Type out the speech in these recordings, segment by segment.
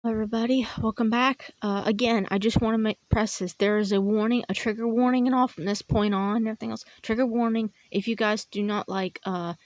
Everybody, welcome back. Again, I just want to press this. There is a warning, a trigger warning and all from this point on and everything else. Trigger warning, if you guys do not like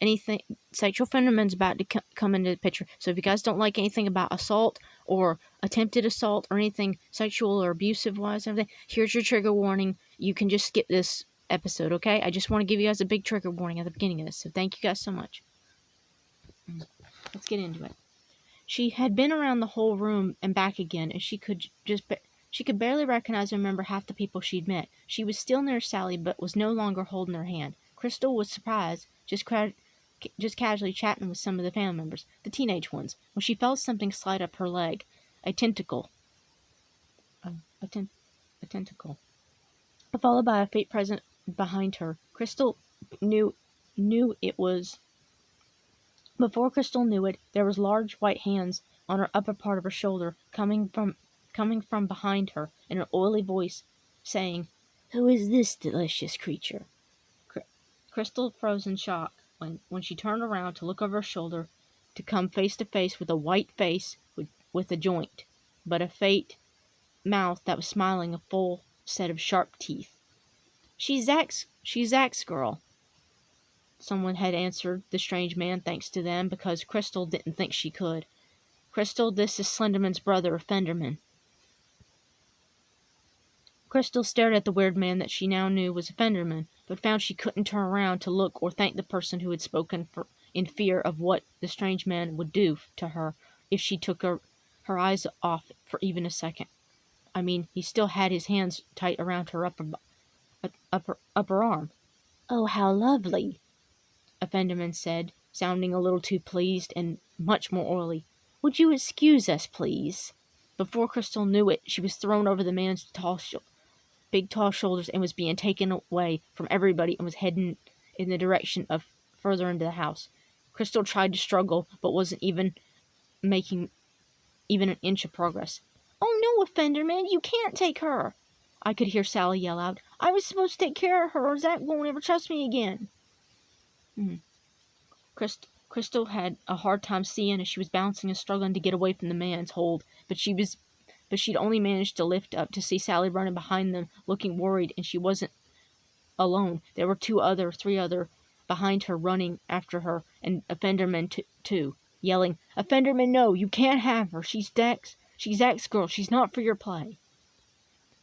anything, sexual phenomen's about to come into the picture. So if you guys don't like anything about assault or attempted assault or anything sexual or abusive wise, everything, here's your trigger warning. You can just skip this episode, okay? I just want to give you guys a big trigger warning at the beginning of this. So thank you guys so much. Let's get into it. She had been around the whole room and back again, and she could barely recognize and remember half the people she'd met. She was still near Sally, but was no longer holding her hand. Crystal was surprised, just casually chatting with some of the family members, the teenage ones, when she felt something slide up her leg. A tentacle. A tentacle. Followed by a faint presence behind her. Crystal knew it was... Before Crystal knew it, there was large white hands on her upper part of her shoulder, coming from behind her, in an oily voice, saying, "Who is this delicious creature?" Crystal froze in shock when she turned around to look over her shoulder, to come face to face with a white face with a joint, but a fat mouth that was smiling a full set of sharp teeth. She's Zach's girl," someone had answered the strange man, thanks to them, because Crystal didn't think she could. "Crystal, this is Slenderman's brother, Fenderman." Crystal stared at the weird man that she now knew was Fenderman, but found she couldn't turn around to look or thank the person who had spoken in fear of what the strange man would do to her if she took her eyes off for even a second. I mean, he still had his hands tight around her upper arm. "Oh, how lovely," a Fenderman said, sounding a little too pleased and much more oily. "Would you excuse us, please?" Before Crystal knew it, she was thrown over the man's big tall shoulders and was being taken away from everybody and was heading in the direction of further into the house. Crystal tried to struggle, but wasn't even making an inch of progress. "Oh no, Fenderman, you can't take her!" I could hear Sally yell out. "I was supposed to take care of her, or Zach won't ever trust me again." Crystal had a hard time seeing as she was bouncing and struggling to get away from the man's hold, but she'd only managed to lift up to see Sally running behind them, looking worried, and she wasn't alone. There were three other behind her, running after her, and a Fenderman too, yelling, "A Fenderman, no, you can't have her. She's Zach's girl. She's not for your play."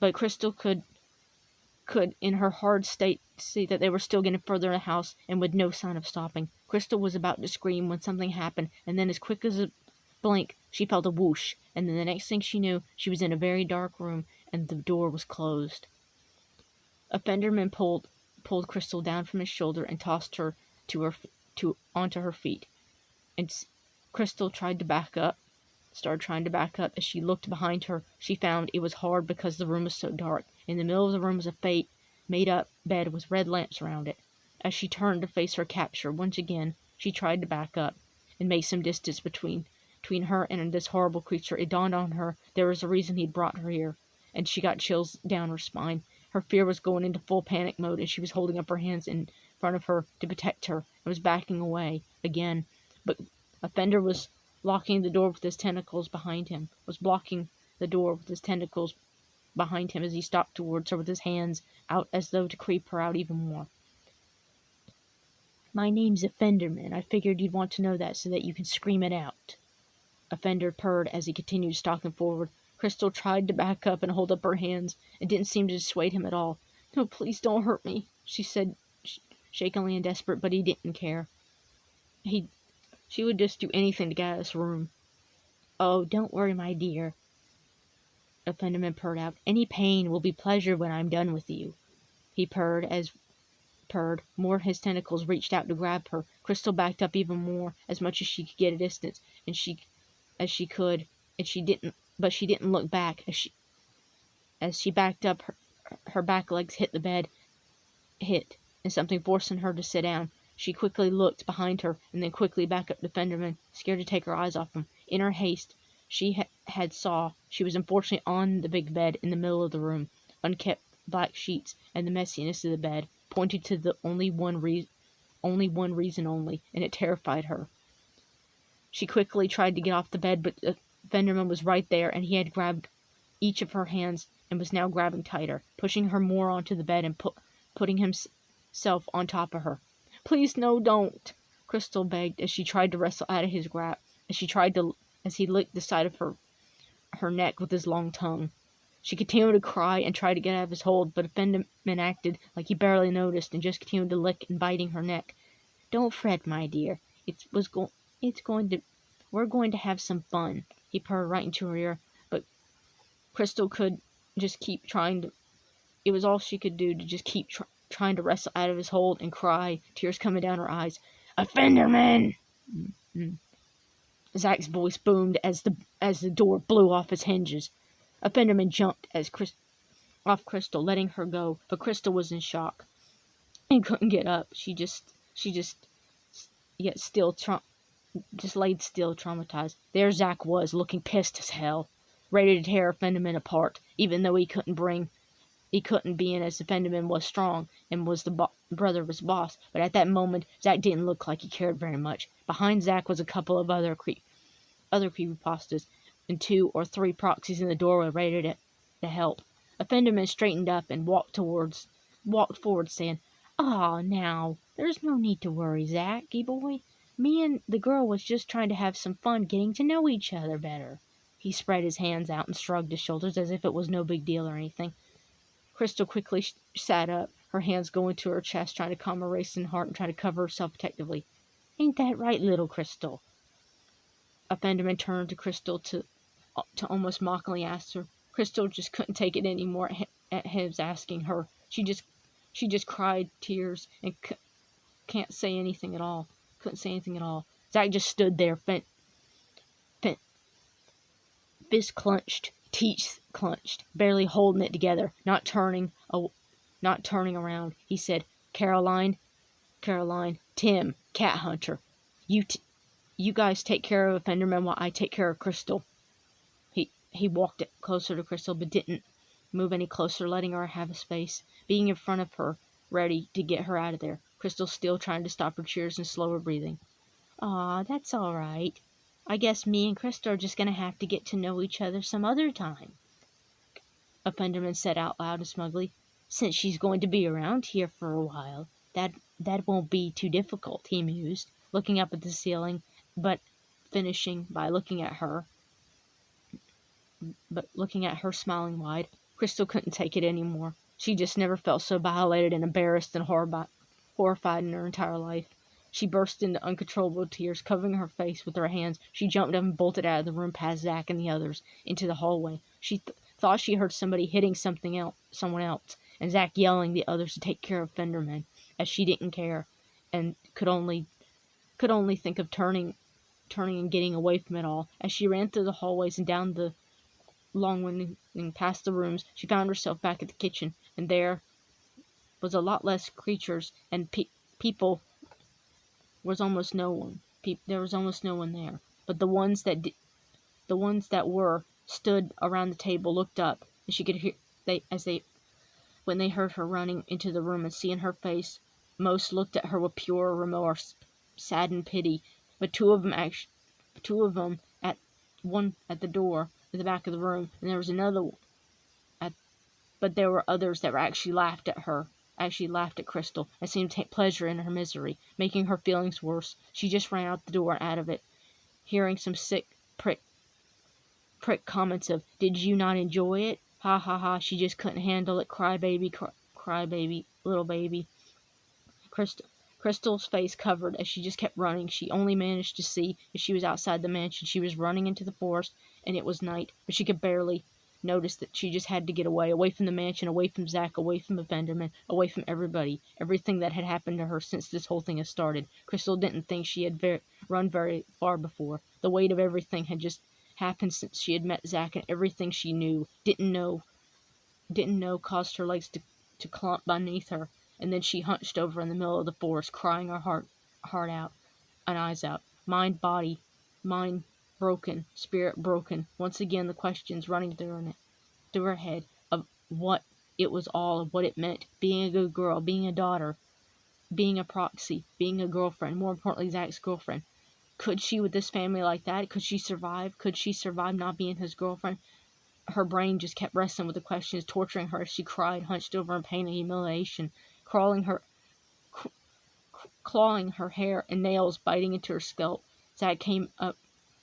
But Crystal could in her hard state see that they were still getting further in the house, and with no sign of stopping. Crystal was about to scream when something happened, and then as quick as a blink she felt a whoosh, and then the next thing she knew, she was in a very dark room and the door was closed. A Fenderman pulled Crystal down from his shoulder and tossed her onto her feet, and Crystal started trying to back up. As she looked behind her, she found it was hard because the room was so dark. In the middle of the room was a made-up bed with red lamps around it. As she turned to face her captor once again, she tried to back up and make some distance between her and this horrible creature. It dawned on her there was a reason he'd brought her here, and she got chills down her spine. Her fear was going into full panic mode, and she was holding up her hands in front of her to protect her, and was backing away again. But a Fender was blocking the door with his tentacles behind him, as he stalked towards her with his hands out as though to creep her out even more. "My name's Fenderman. I figured you'd want to know that so that you can scream it out." A Fender purred as he continued stalking forward. Crystal tried to back up and hold up her hands. It didn't seem to dissuade him at all. "No, please don't hurt me," she said, shakily and desperate, but he didn't care. She would just do anything to get out of this room. "Oh, don't worry, my dear," a Fenderman purred out. "Any pain will be pleasure when I'm done with you." He purred. More of his tentacles reached out to grab her. Crystal backed up even more, as much as she could get a distance, and she didn't look back. As she backed up, her back legs hit the bed, and something forcing her to sit down. She quickly looked behind her, and then quickly back up to Fenderman, scared to take her eyes off him. In her haste, she she was unfortunately on the big bed in the middle of the room. Unkept black sheets and the messiness of the bed pointed to the only one reason, and it terrified her. She quickly tried to get off the bed, but Fenderman was right there, and he had grabbed each of her hands and was now grabbing tighter, pushing her more onto the bed and putting himself on top of her. "Please, no, don't," Crystal begged as she tried to wrestle out of his grasp, as he licked the side of her neck with his long tongue. She continued to cry and try to get out of his hold, but Fenderman acted like he barely noticed and just continued to lick and biting her neck. "Don't fret, my dear. It's going to. We're going to have some fun," he purred right into her ear, but Crystal could just keep trying to. It was all she could do to just keep trying to wrestle out of his hold and cry, tears coming down her eyes. "A Fenderman!" Mm-hmm. Zach's voice boomed as the door blew off its hinges. A Fenderman jumped off Crystal, letting her go, but Crystal was in shock and couldn't get up. She just yet still just laid still, traumatized. There Zach was, looking pissed as hell, ready to tear Fenderman apart, even though he couldn't be in, as the Fenderman was strong and was the brother of his boss. But at that moment, Zach didn't look like he cared very much. Behind Zach was a couple of other creepypastas, and 2 or 3 proxies in the doorway ready to help. A Fenderman straightened up and walked forward, saying, "Aw, now, there's no need to worry, Zachy boy. Me and the girl was just trying to have some fun getting to know each other better." He spread his hands out and shrugged his shoulders as if it was no big deal or anything. Crystal quickly sat up, her hands going to her chest, trying to calm her racing heart and trying to cover herself protectively. "Ain't that right, little Crystal?" A Fenderman turned to Crystal to almost mockingly ask her. Crystal just couldn't take it anymore at his asking her. She just cried tears and can't say anything at all. Couldn't say anything at all. Zach just stood there, fist clenched, teeth clenched, barely holding it together, not turning around. He said, Caroline, Tim, Cat Hunter, you guys take care of Fenderman while I take care of Crystal." He walked closer to Crystal, but didn't move any closer, letting her have a space, being in front of her, ready to get her out of there. Crystal still trying to stop her tears and slow her breathing. "Aw, that's all right. I guess me and Crystal are just gonna have to get to know each other some other time," a Fenderman said out loud and smugly. "Since she's going to be around here for a while, that won't be too difficult," he mused, looking up at the ceiling, but finishing by looking at her smiling wide. Crystal couldn't take it anymore. She just never felt so violated and embarrassed and horrified in her entire life. She burst into uncontrollable tears, covering her face with her hands. She jumped up and bolted out of the room past Zach and the others, into the hallway. She thought she heard somebody hitting someone else, and Zach yelling the others to take care of Fenderman, as she didn't care, and could only think of turning and getting away from it all. As she ran through the hallways and down the long winding past the rooms, she found herself back at the kitchen, and there was a lot less creatures, and people was almost no one. There was almost no one there. But the ones that were stood around the table, looked up, and she could hear when they heard her running into the room and seeing her face. Most looked at her with pure remorse, saddened pity. But two of them at the door at the back of the room, and there was another but there were others that were actually laughed at Crystal, and seemed to take pleasure in her misery, making her feelings worse. She just ran out the door and out of it, hearing some sick prick comments of, "Did you not enjoy it? Ha ha ha, she just couldn't handle it, cry baby, little baby." Crystal's face covered as she just kept running. She only managed to see that she was outside the mansion. She was running into the forest, and it was night, but she could barely notice that she just had to get away from the mansion, away from Zach, away from the Fenderman, away from everybody, everything that had happened to her since this whole thing had started. Crystal didn't think she had run very far before. The weight of everything had just happened since she had met Zach, and everything she didn't know, caused her legs to clump beneath her. And then she hunched over in the middle of the forest, crying her heart out and eyes out. Mind broken, spirit broken. Once again the questions running through her head of what it was all, of what it meant, being a good girl, being a daughter, being a proxy, being a girlfriend, more importantly Zach's girlfriend. Could she with this family like that? Could she survive? Could she survive not being his girlfriend? Her brain just kept wrestling with the questions, torturing her as she cried, hunched over in pain and humiliation, clawing her hair and nails, biting into her scalp. Zach came up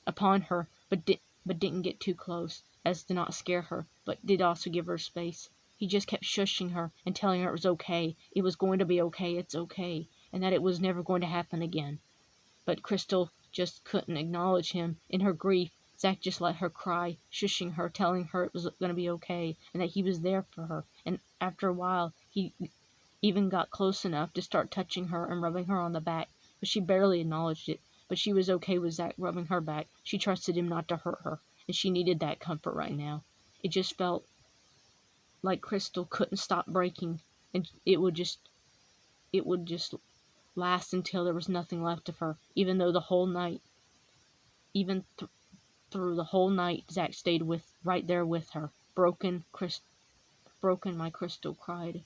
upon her, but didn't get too close, as to not scare her, but did also give her space. He just kept shushing her and telling her it was okay, it was going to be okay, it's okay, and that it was never going to happen again. But Crystal just couldn't acknowledge him. In her grief, Zach just let her cry, shushing her, telling her it was going to be okay, and that he was there for her. And after a while, he even got close enough to start touching her and rubbing her on the back, but she barely acknowledged it. But she was okay with Zach rubbing her back. She trusted him not to hurt her, and she needed that comfort right now. It just felt like Crystal couldn't stop breaking, and it would just last until there was nothing left of her, even though the whole night, even through the whole night, Zach stayed right there with her. Broken, my Crystal cried.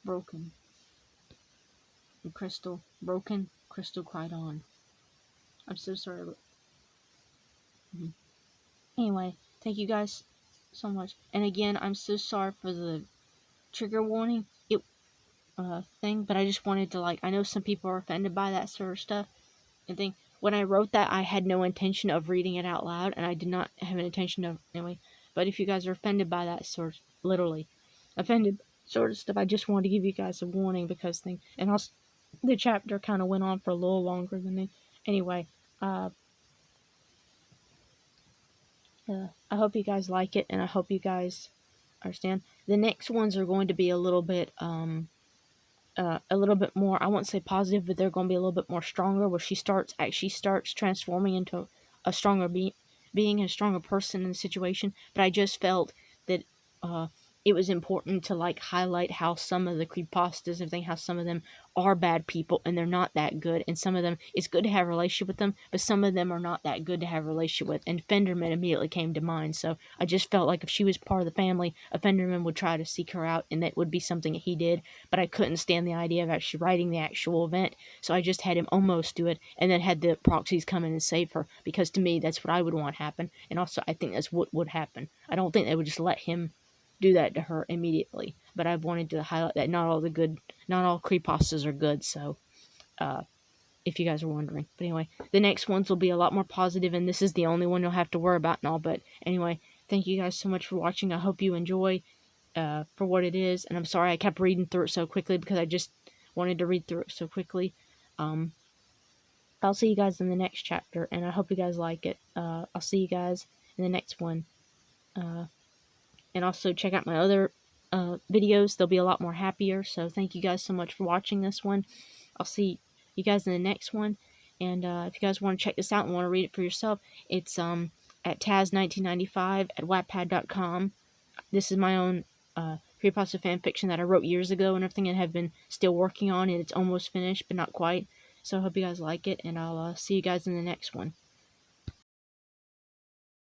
Broken. And Crystal cried on. I'm so sorry. Anyway, thank you guys so much. And again, I'm so sorry for the trigger warning thing, but I just wanted to, I know some people are offended by that sort of stuff and thing. When I wrote that, I had no intention of reading it out loud, and I did not have an intention of, anyway. But if you guys are offended by that literally offended sort of stuff, I just wanted to give you guys a warning because and also the chapter kind of went on for a little longer than it. Anyway, I hope you guys like it, and I hope you guys understand. The next ones are going to be a little bit more, I won't say positive, but they're going to be a little bit more stronger, where she actually starts transforming into a stronger being a stronger person in the situation. But I just felt that it was important to highlight how some of the creepypastas and everything, how some of them are bad people and they're not that good, and some of them it's good to have a relationship with them, but some of them are not that good to have a relationship with. And Fenderman immediately came to mind, so I just felt like if she was part of the family, a Fenderman would try to seek her out, and that would be something that he did. But I couldn't stand the idea of actually writing the actual event, so I just had him almost do it, and then had the proxies come in and save her, because to me that's what I would want happen, and also I think that's what would happen. I don't think they would just let him do that to her immediately. But I wanted to highlight that not all creepypastas are good, so if you guys are wondering. But anyway, the next ones will be a lot more positive, and this is the only one you'll have to worry about and all. But anyway, thank you guys so much for watching. I hope you enjoy for what it is, and I'm sorry I kept reading through it so quickly, because I just wanted to read through it so quickly. I'll see you guys in the next chapter, and I hope you guys like it. I'll see you guys in the next one. And also check out my other videos. They'll be a lot more happier. So thank you guys so much for watching this one. I'll see you guys in the next one. And if you guys want to check this out and want to read it for yourself, it's at Taz1995 at Wattpad.com. This is my own Creepypasta FanFiction that I wrote years ago and everything, and have been still working on, and it's almost finished, but not quite. So I hope you guys like it, and I'll see you guys in the next one.